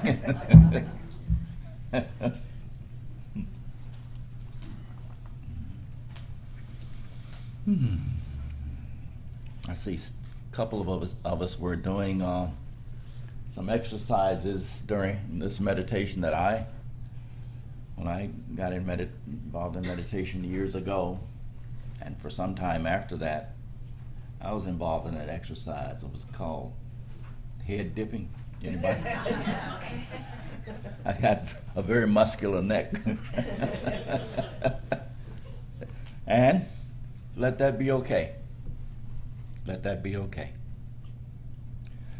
I see a couple of us were doing some exercises during this meditation that when I got involved in meditation years ago, and for some time after that, I was involved in that exercise. It was called head dipping. Anybody? I got a very muscular neck. And let that be okay. Let that be okay.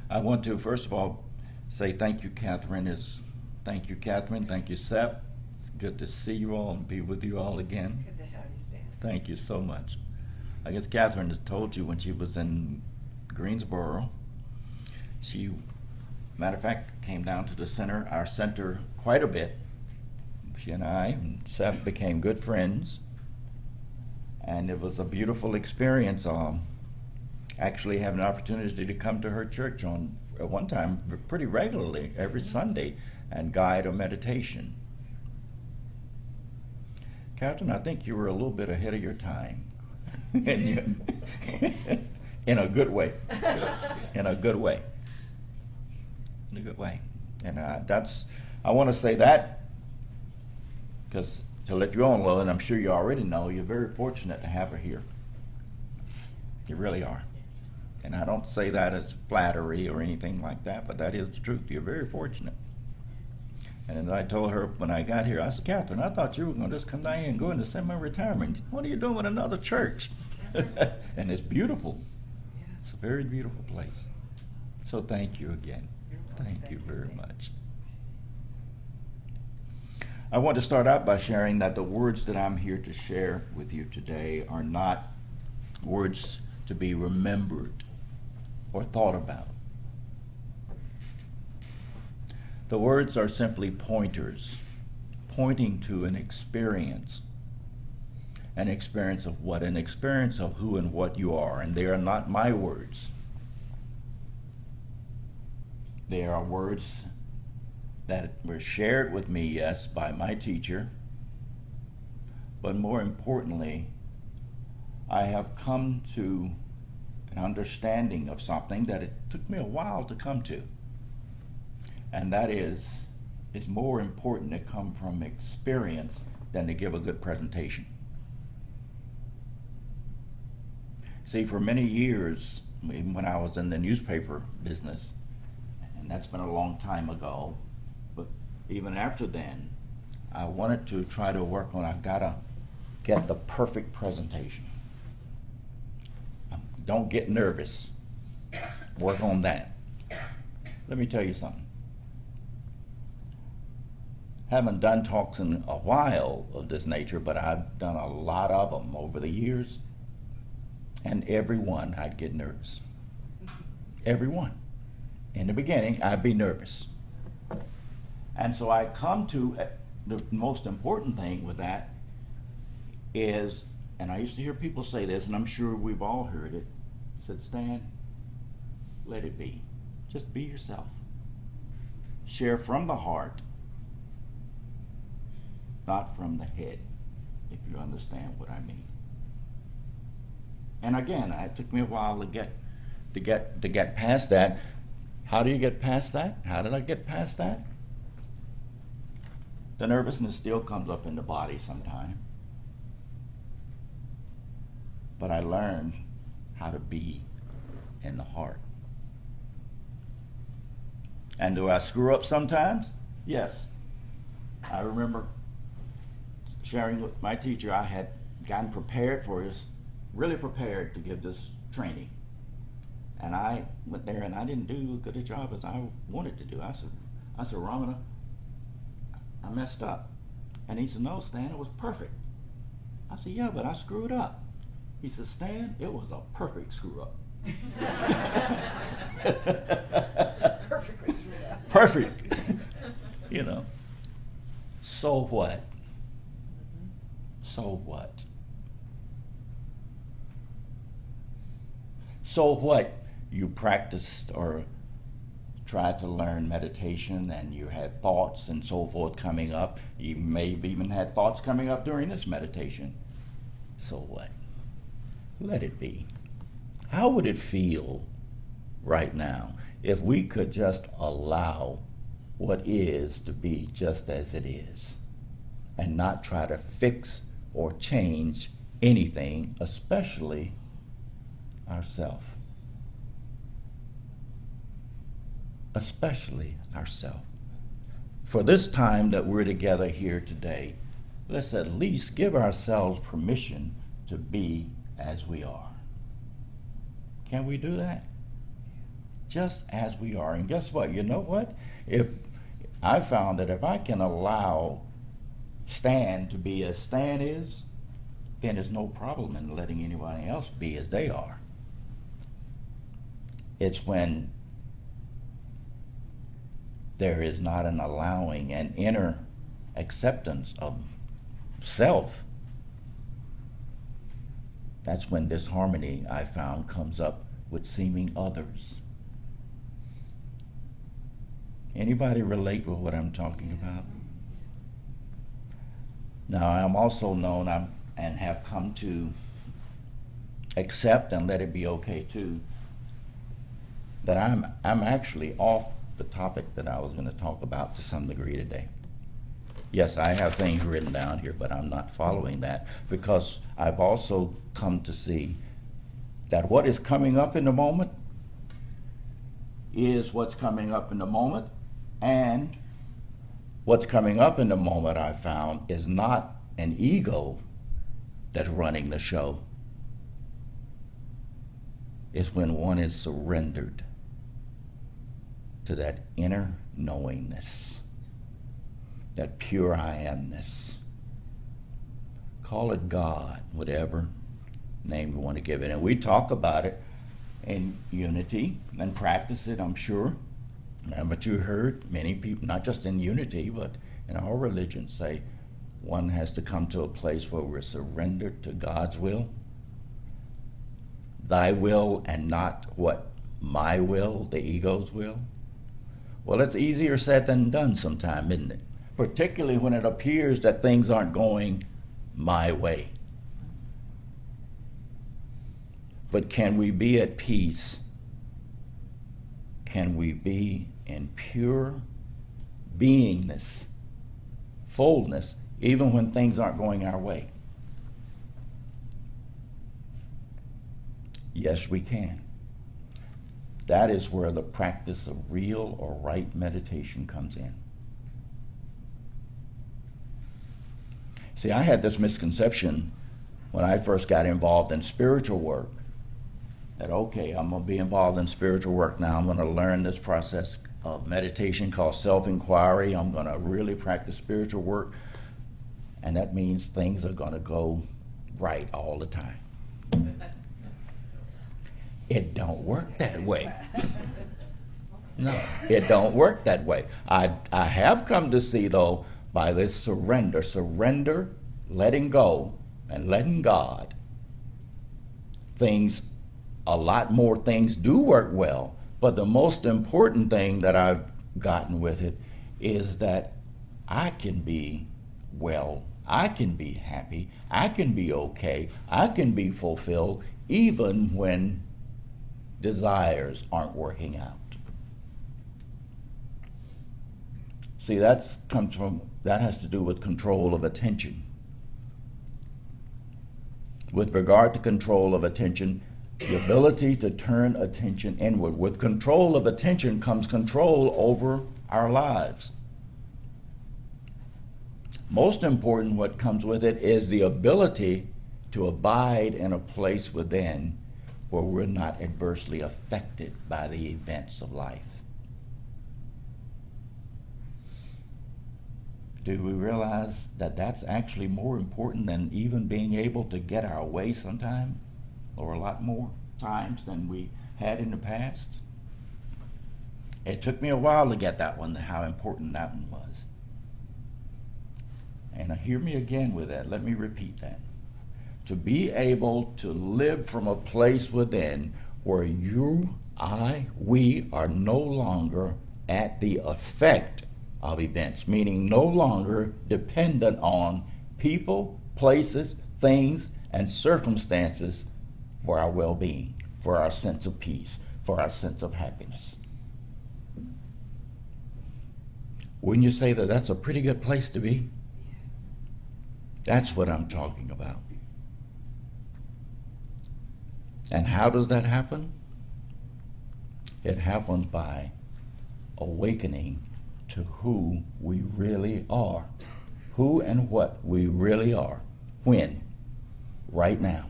I want to, first of all, say thank you, Catherine. Thank you, Catherine. Thank you, Sep. It's good to see you all and be with you all again. Good to have you, Stan. Thank you so much. I guess Catherine has told you when she was in Greensboro, she, matter of fact, came down to the center, our center, quite a bit. She and I and Sep became good friends. And it was a beautiful experience. Actually having an opportunity to come to her church at one time pretty regularly every Sunday and guide a meditation. Captain, I think you were a little bit ahead of your time. In a good way. In a good way. In a good way. And I want to say that because to let you all know, and I'm sure you already know, you're very fortunate to have her here. You really are. And I don't say that as flattery or anything like that, but that is the truth. You're very fortunate. And as I told her when I got here, I said, Catherine, I thought you were going to just come down here and go into semi-retirement. What are you doing with another church? And it's beautiful. It's a very beautiful place. So thank you again. Thank you very much. I want to start out by sharing that the words that I'm here to share with you today are not words to be remembered or thought about. The words are simply pointers, pointing to an experience of what? An experience of who and what you are. And they are not my words. They are words that were shared with me, yes, by my teacher, but more importantly, I have come to an understanding of something that it took me a while to come to, and that is, it's more important to come from experience than to give a good presentation. See, for many years, even when I was in the newspaper business, and that's been a long time ago, but even after then, I wanted to try to work on, I gotta get the perfect presentation. Don't get nervous. Work on that. Let me tell you something. Haven't done talks in a while of this nature, but I've done a lot of them over the years, and every one I'd get nervous. Every one. In the beginning, I'd be nervous. And so I come to the most important thing with that is, and I used to hear people say this, and I'm sure we've all heard it, said, Stan, let it be. Just be yourself. Share from the heart, not from the head, if you understand what I mean. And again, it took me a while to get past that. How do you get past that? How did I get past that? The nervousness still comes up in the body sometime. But I learned how to be in the heart. And do I screw up sometimes? Yes. I remember sharing with my teacher, I had gotten prepared for this, really prepared to give this training. And I went there and I didn't do as good a job as I wanted to do. I said, Ramana, I messed up. And he said, no, Stan, it was perfect. I said, yeah, but I screwed up. He said, Stan, it was a perfect screw up. Perfectly screwed up. Perfect. You know. So what? So what? So what? You practiced or tried to learn meditation and you had thoughts and so forth coming up. You may have even had thoughts coming up during this meditation. So what? Let it be. How would it feel right now if we could just allow what is to be just as it is and not try to fix or change anything, especially ourselves? Especially ourselves. For this time that we're together here today, let's at least give ourselves permission to be as we are. Can we do that? Just as we are. And guess what? You know what? If I found that if I can allow Stan to be as Stan is, then there's no problem in letting anyone else be as they are. It's when there is not an allowing, an inner acceptance of self. That's when disharmony, I found, comes up with seeming others. Anybody relate with what I'm talking about? Now, I'm also known and have come to accept and let it be okay too, that I'm actually off the topic that I was going to talk about to some degree today. Yes, I have things written down here, but I'm not following that because I've also come to see that what is coming up in the moment is what's coming up in the moment, and what's coming up in the moment, I found, is not an ego that's running the show. It's when one is surrendered to that inner knowingness, that pure I amness. Call it God, whatever name you want to give it. And we talk about it in unity and practice it, I'm sure. But you heard many people, not just in unity, but in our religion, say one has to come to a place where we're surrendered to God's will. Thy will and not what? My will, the ego's will. Well, it's easier said than done sometimes, isn't it? Particularly when it appears that things aren't going my way. But can we be at peace? Can we be in pure beingness, fullness, even when things aren't going our way? Yes, we can. That is where the practice of real or right meditation comes in. See, I had this misconception when I first got involved in spiritual work, that okay, I'm going to be involved in spiritual work now. I'm going to learn this process of meditation called self-inquiry. I'm going to really practice spiritual work. And that means things are going to go right all the time. It don't work that way. No, it don't work that way. I have come to see, though, by this surrender, letting go, and letting God, a lot more things do work well. But the most important thing that I've gotten with it is that I can be well, I can be happy, I can be okay, I can be fulfilled, even when desires aren't working out. See, that has to do with control of attention. With regard to control of attention, the ability to turn attention inward. With control of attention comes control over our lives. Most important, what comes with it is the ability to abide in a place within where we're not adversely affected by the events of life. Do we realize that that's actually more important than even being able to get our way sometime, or a lot more times than we had in the past? It took me a while to get that one, how important that one was. And hear me again with that. Let me repeat that. To be able to live from a place within where we are no longer at the effect of events, meaning no longer dependent on people, places, things, and circumstances for our well-being, for our sense of peace, for our sense of happiness. Wouldn't you say that that's a pretty good place to be? That's what I'm talking about. And how does that happen? It happens by awakening to who we really are. Who and what we really are. When? Right now.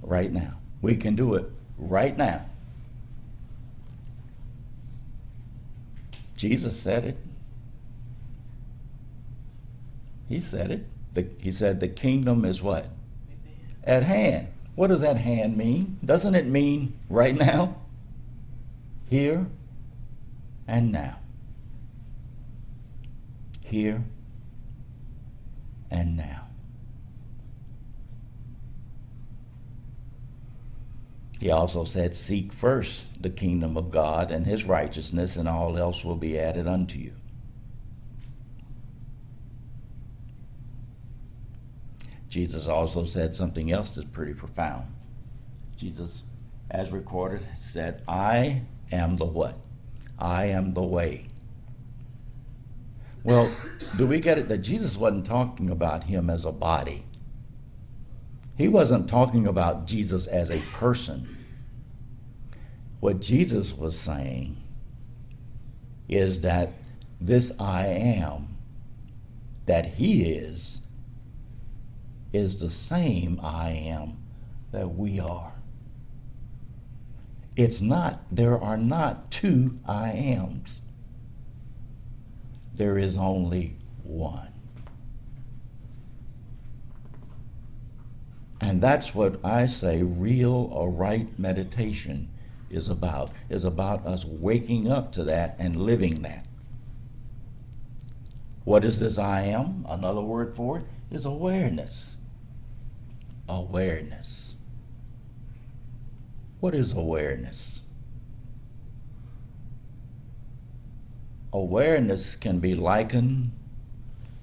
Right now. We can do it right now. Jesus said it. He said it. He said the kingdom is what? At hand. What does at hand mean? Doesn't it mean right now? Here and now. Here and now. He also said, seek first the kingdom of God and his righteousness, and all else will be added unto you. Jesus also said something else that's pretty profound. Jesus, as recorded, said, I am the what? I am the way. Well, do we get it that Jesus wasn't talking about him as a body? He wasn't talking about Jesus as a person. What Jesus was saying is that this I am that he is the same I am that we are. It's not, there are not two I ams. There is only one. And that's what I say real or right meditation is about us waking up to that and living that. What is this I am? Another word for it is awareness. Awareness. What is awareness? Awareness can be likened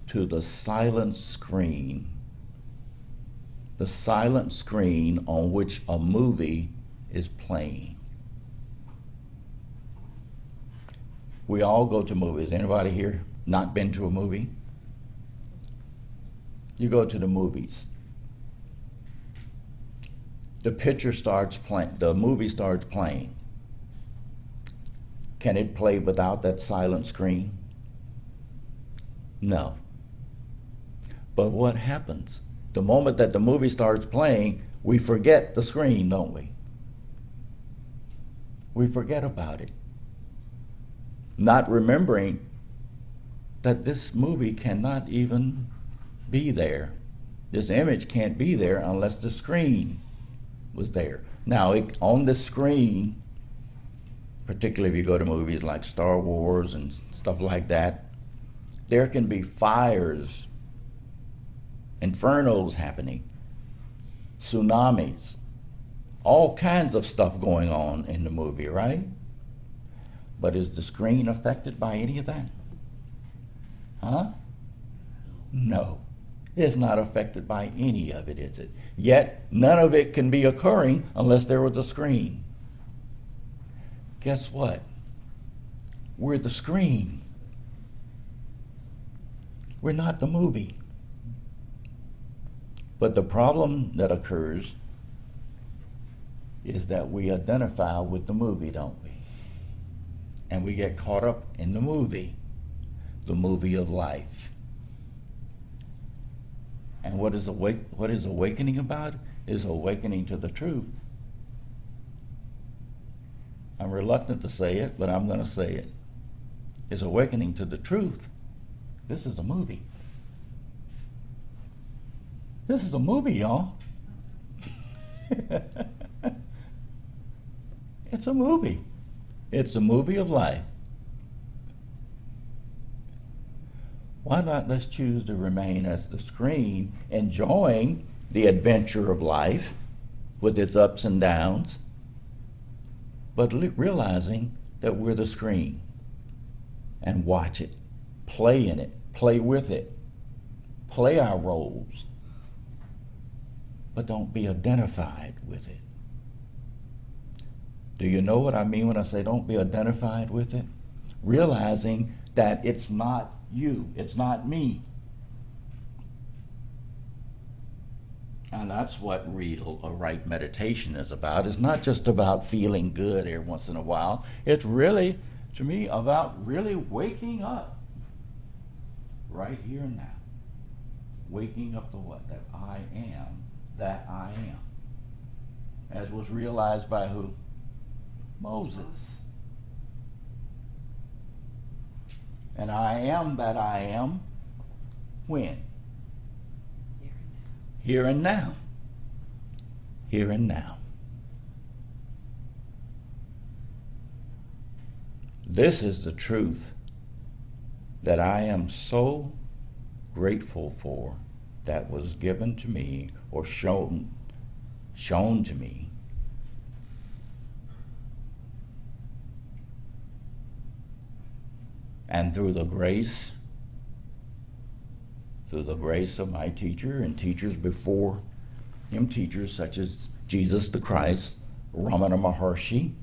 to the silent screen. The silent screen on which a movie is playing. We all go to movies. Anybody here not been to a movie? You go to the movies. The picture starts playing, the movie starts playing. Can it play without that silent screen? No. But what happens? The moment that the movie starts playing, we forget the screen, don't we? We forget about it. Not remembering that this movie cannot even be there. This image can't be there unless the screen was there. Now, on the screen, particularly if you go to movies like Star Wars and stuff like that, there can be fires, infernos happening, tsunamis, all kinds of stuff going on in the movie, right? But is the screen affected by any of that? Huh? No. It's not affected by any of it, is it? Yet, none of it can be occurring unless there was a screen. Guess what? We're the screen. We're not the movie. But the problem that occurs is that we identify with the movie, don't we? And we get caught up in the movie of life. And what is awakening about? Is awakening to the truth. I'm reluctant to say it, but I'm going to say it. Is awakening to the truth. This is a movie. This is a movie, y'all. It's a movie. It's a movie of life. Why not let's choose to remain as the screen, enjoying the adventure of life with its ups and downs, but realizing that we're the screen and watch it, play in it, play with it, play our roles, but don't be identified with it. Do you know what I mean when I say don't be identified with it? Realizing that it's not you, it's not me. And that's what real or right meditation is about. It's not just about feeling good every once in a while. It's really, to me, about really waking up right here and now. Waking up to what? That I am, that I am. As was realized by who? Moses. And I am that I am when? Here and now. Here and now. This is the truth that I am so grateful for, that was given to me or shown to me. And through the grace of my teacher and teachers before him, teachers such as Jesus the Christ, Ramana Maharshi,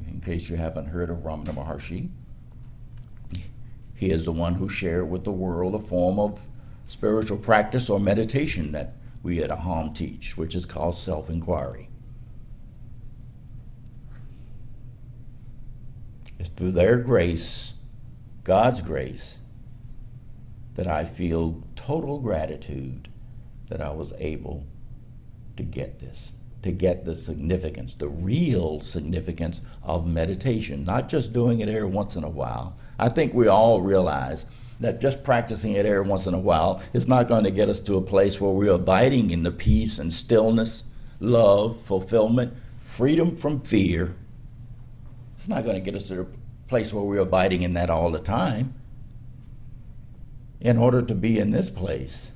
in case you haven't heard of Ramana Maharshi. He is the one who shared with the world a form of spiritual practice or meditation that we at AHAM teach, which is called self-inquiry. It's through their grace, God's grace, that I feel total gratitude that I was able to get this, to get the significance, the real significance of meditation, not just doing it every once in a while. I think we all realize that just practicing it every once in a while is not going to get us to a place where we're abiding in the peace and stillness, love, fulfillment, freedom from fear. It's not going to get us to a place where we're abiding in that all the time. In order to be in this place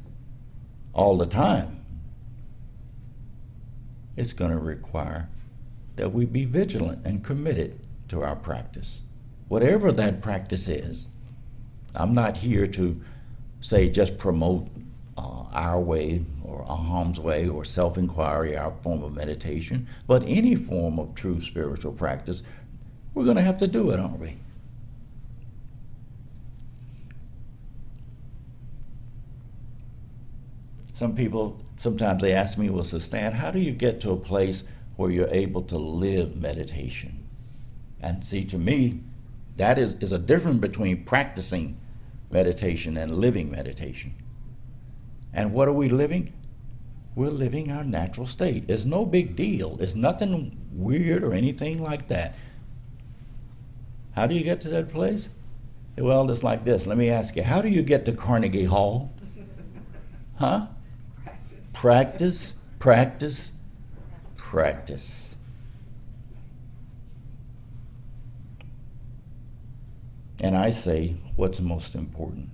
all the time, it's going to require that we be vigilant and committed to our practice. Whatever that practice is, I'm not here to say just promote our way or AHAM's way or self-inquiry, our form of meditation, but any form of true spiritual practice, we're going to have to do it, aren't we? Some people, sometimes they ask me, well, so Stan, how do you get to a place where you're able to live meditation? And see, to me, that is a difference between practicing meditation and living meditation. And what are we living? We're living our natural state. It's no big deal. It's nothing weird or anything like that. How do you get to that place? Well, it's like this. Let me ask you, how do you get to Carnegie Hall? Huh? Practice, practice, practice. And I say, what's most important?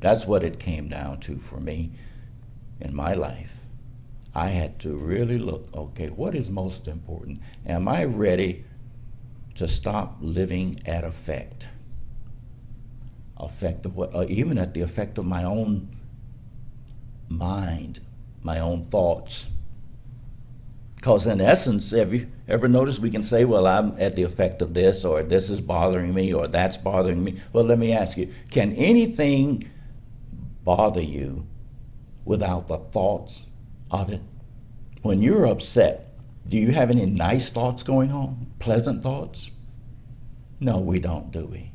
That's what it came down to for me in my life. I had to really look, okay, what is most important? Am I ready to stop living at effect? Effect of what? Even at the effect of my own mind, my own thoughts. Because in essence, ever notice we can say, well, I'm at the effect of this, or this is bothering me, or that's bothering me. Well, let me ask you, can anything bother you without the thoughts of it? When you're upset, do you have any nice thoughts going on? Pleasant thoughts? No, we don't, do we?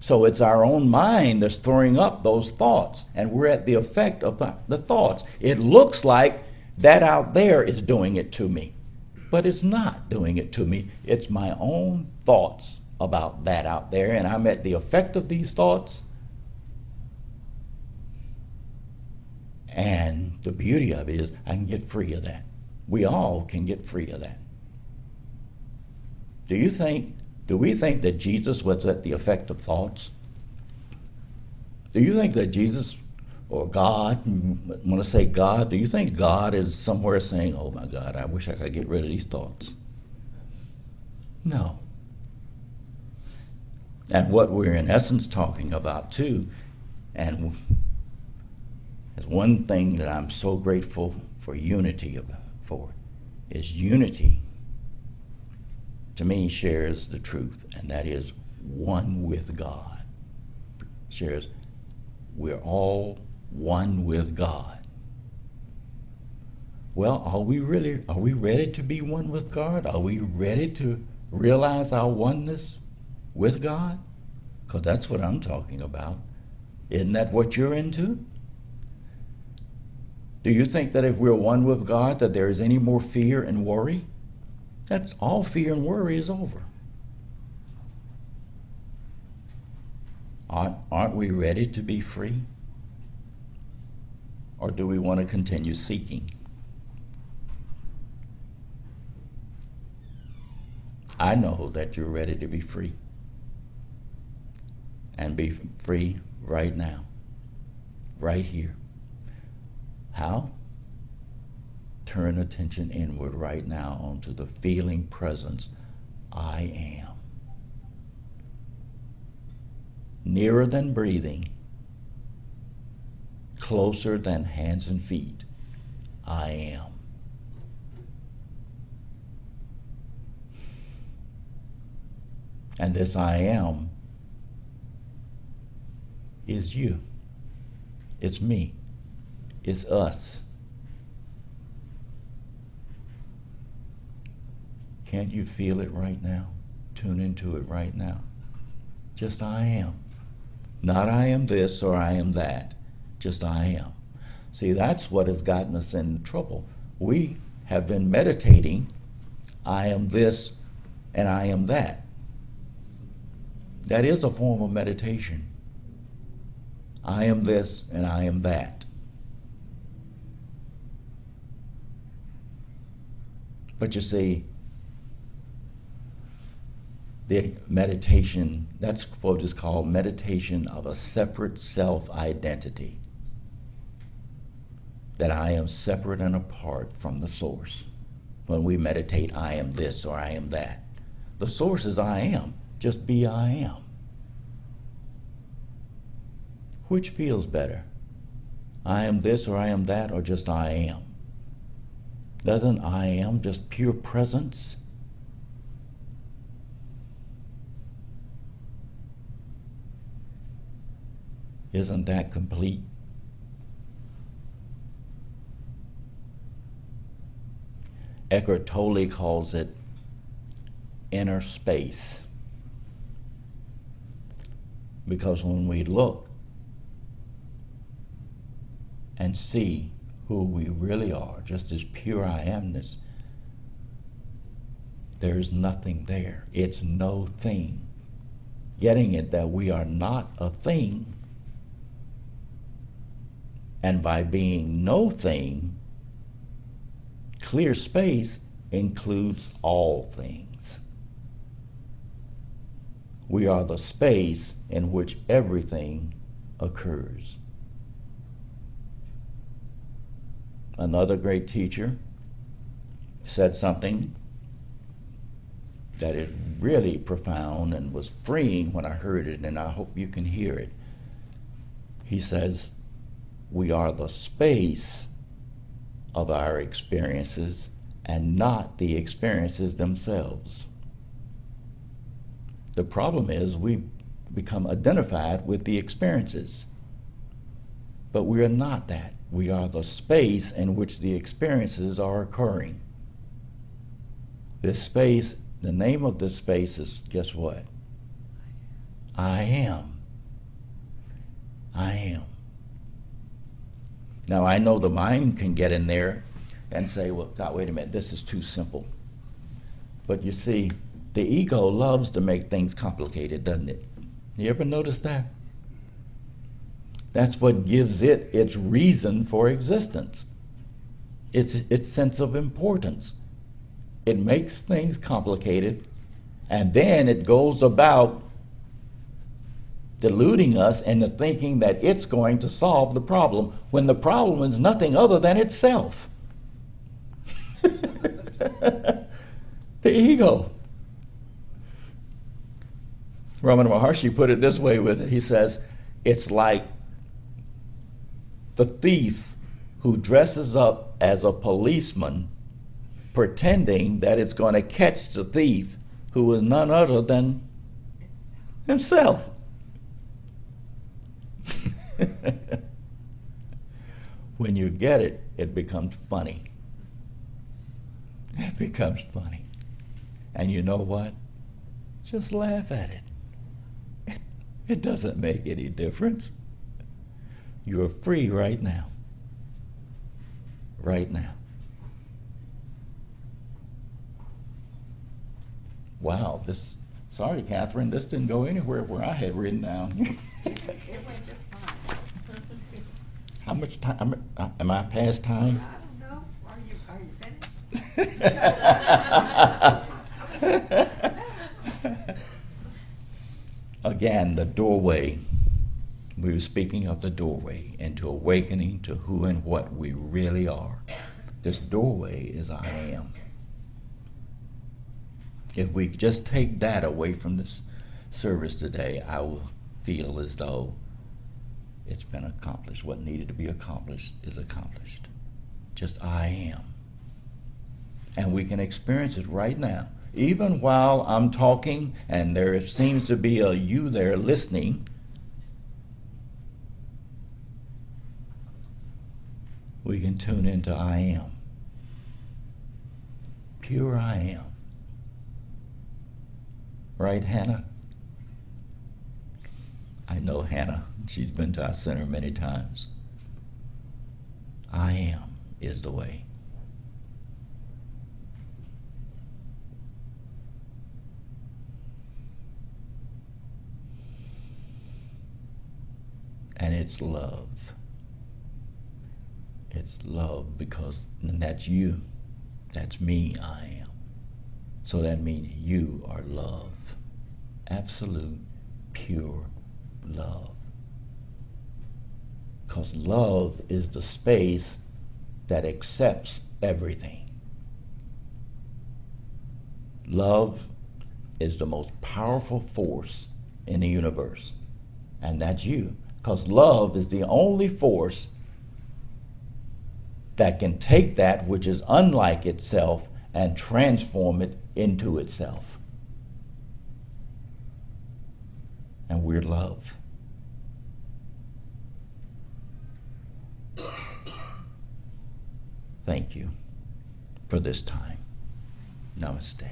So it's our own mind that's throwing up those thoughts, and we're at the effect of the thoughts. It looks like that out there is doing it to me, but it's not doing it to me. It's my own thoughts about that out there, and I'm at the effect of these thoughts. And the beauty of it is I can get free of that. We all can get free of that. Do we think that Jesus was at the effect of thoughts? Do you think that Jesus or God, when I say God, do you think God is somewhere saying, oh my God, I wish I could get rid of these thoughts? No. And what we're in essence talking about too, and is one thing that I'm so grateful for unity for, is unity to me shares the truth, and that is one with God. Shares, we're all one with God. Well, are we ready to be one with God? Are we ready to realize our oneness with God? Because that's what I'm talking about. Isn't that what you're into? Do you think that if we're one with God that there is any more fear and worry? That's all fear and worry is over. Aren't we ready to be free? Or do we want to continue seeking? I know that you're ready to be free. And be free right now. Right here. How? Turn attention inward right now onto the feeling presence, I am. Nearer than breathing, closer than hands and feet, I am. And this I am is you. It's me. It's us. Can't you feel it right now? Tune into it right now. Just I am. Not I am this or I am that. Just I am. See, that's what has gotten us in trouble. We have been meditating, I am this and I am that. That is a form of meditation. I am this and I am that. But you see, the meditation, that's what is called meditation of a separate self-identity. That I am separate and apart from the source. When we meditate, I am this or I am that. The source is I am. Just be I am. Which feels better? I am this or I am that, or just I am? Doesn't I am just pure presence? Isn't that complete? Eckhart Tolle calls it inner space. Because when we look and see who we really are, just as pure I amness, there's nothing there. It's no thing. Getting it that we are not a thing. And by being no thing, clear space includes all things. We are the space in which everything occurs. Another great teacher said something that is really profound and was freeing when I heard it, and I hope you can hear it. He says, we are the space of our experiences and not the experiences themselves. The problem is we become identified with the experiences, but we are not that. We are the space in which the experiences are occurring. This space, the name of this space is, guess what? I am. I am. Now I know the mind can get in there and say, well, God, wait a minute, this is too simple. But you see, the ego loves to make things complicated, doesn't it? You ever notice that? That's what gives it its reason for existence. Its sense of importance. It makes things complicated, and then it goes about deluding us into thinking that it's going to solve the problem when the problem is nothing other than itself. The ego. Ramana Maharshi put it this way with it. He says, it's like the thief who dresses up as a policeman pretending that it's going to catch the thief who is none other than himself. When you get it, it becomes funny. It becomes funny. And you know what? Just laugh at it. It doesn't make any difference. You're free right now. Right now. Wow, sorry, Catherine, this didn't go anywhere where I had written down. It went just fine. How much time, am I past time? I don't know. Are you finished? Again, the doorway. We were speaking of the doorway into awakening to who and what we really are. This doorway is I am. If we just take that away from this service today, I will feel as though it's been accomplished. What needed to be accomplished is accomplished. Just I am. And we can experience it right now. Even while I'm talking and there seems to be a you there listening, we can tune into I am. Pure I am. Right, Hannah? I know Hannah. She's been to our center many times. I am is the way. And it's love. It's love because, and that's you. That's me, I am. So that means you are love. Absolute, pure love. Because love is the space that accepts everything. Love is the most powerful force in the universe. And that's you. Because love is the only force that can take that which is unlike itself and transform it into itself. And we're love. Thank you for this time. Namaste.